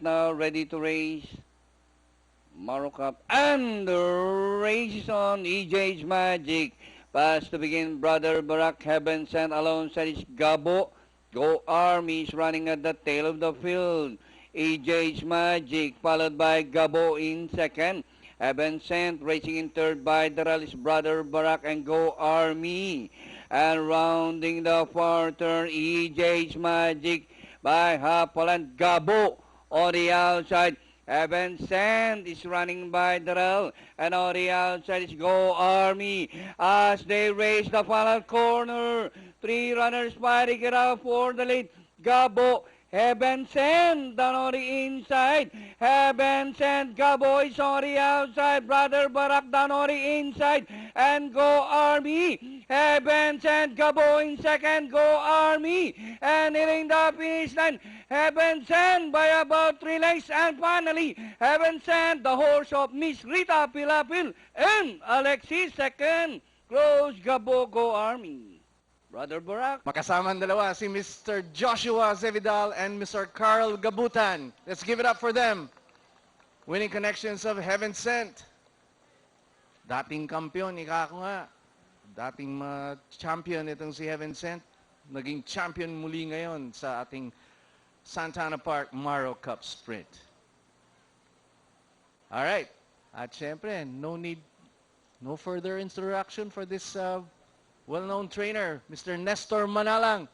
set now, ready to race. Maro Cup, and the race is on. EJ's Magic. Pass to begin, Brother Barak, Heaven Sent alongside is Gabo. Go Army is running at the tail of the field. EJ's Magic, followed by Gabo in second. Heaven Sent racing in third by Daralis, Brother Barak, and Go Army. And rounding the far turn, EJ's Magic by Hapolan. Gabo on the outside. Heaven Sent is running by Darrell, and on the outside is Go Army as they race the final corner. 3 runners fighting it out for the lead. Gabo, Heaven Sent down on the inside. Heaven Sent, Gabo is on the outside. Brother Barak down on the inside. And Go Army. Heaven Sent, Gabo in second. Go Army. And hitting the finish line. Heaven Sent by about 3 lengths. And finally, Heaven Sent, the horse of Miss Rita Pilapil. And Alexis second. Close, Gabo, Go Army. Brother Barak. Makasama ang dalawa, si Mr. Joshua Zevidal and Mr. Carl Gabutan. Let's give it up for them. Winning connections of Heaven Sent. Dating kampiyon, ika ko nga. Dating champion itong si Heaven Sent. Naging champion muli ngayon sa ating Santana Park Maro Cup Sprint. Alright. At syempre, no further introduction for this well-known trainer, Mr. Nestor Manalang.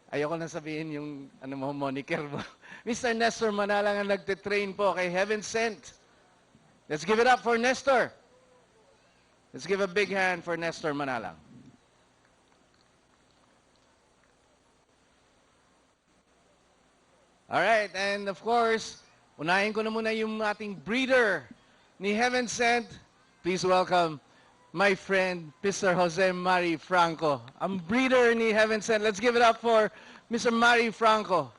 Ayoko na sabihin yung moniker mo. Mr. Nestor Manalang ang nagtitrain po kay Heaven Sent. Let's give it up for Nestor. Let's give a big hand for Nestor Manalang. Alright, and of course, unahin ko na muna yung ating breeder ni Heaven Sent. Please welcome my friend, Mr. Jose Mari Franco. Ang breeder ni Heaven Sent. Let's give it up for Mr. Mari Franco.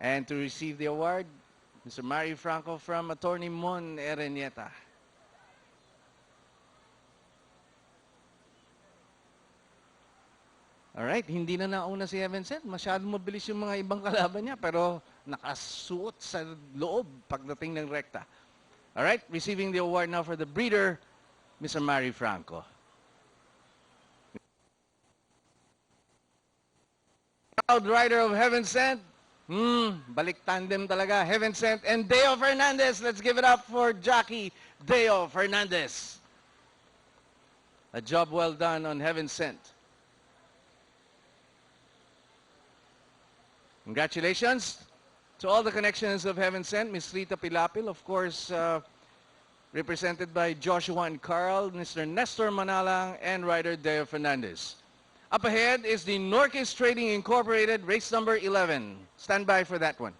And to receive the award, Mr. Mari Franco from Attorney Mon Erenieta. Alright, hindi na nauna si Heaven Sent. Masyadong mabilis yung mga ibang kalaban niya, pero nakasuot sa loob pagdating ng rekta. Alright, receiving the award now for the breeder, Mr. Mari Franco. Proud rider of Heaven Sent. Balik tandem talaga. Heaven Sent and Deo Fernandez. Let's give it up for Jackie Deo Fernandez. A job well done on Heaven Sent. Congratulations to all the connections of Heaven Sent. Miss Rita Pilapil, of course, represented by Joshua and Carl, Mr. Nestor Manalang, and rider Deo Fernandez. Up ahead is the Norquist Trading Incorporated race number 11. Stand by for that one.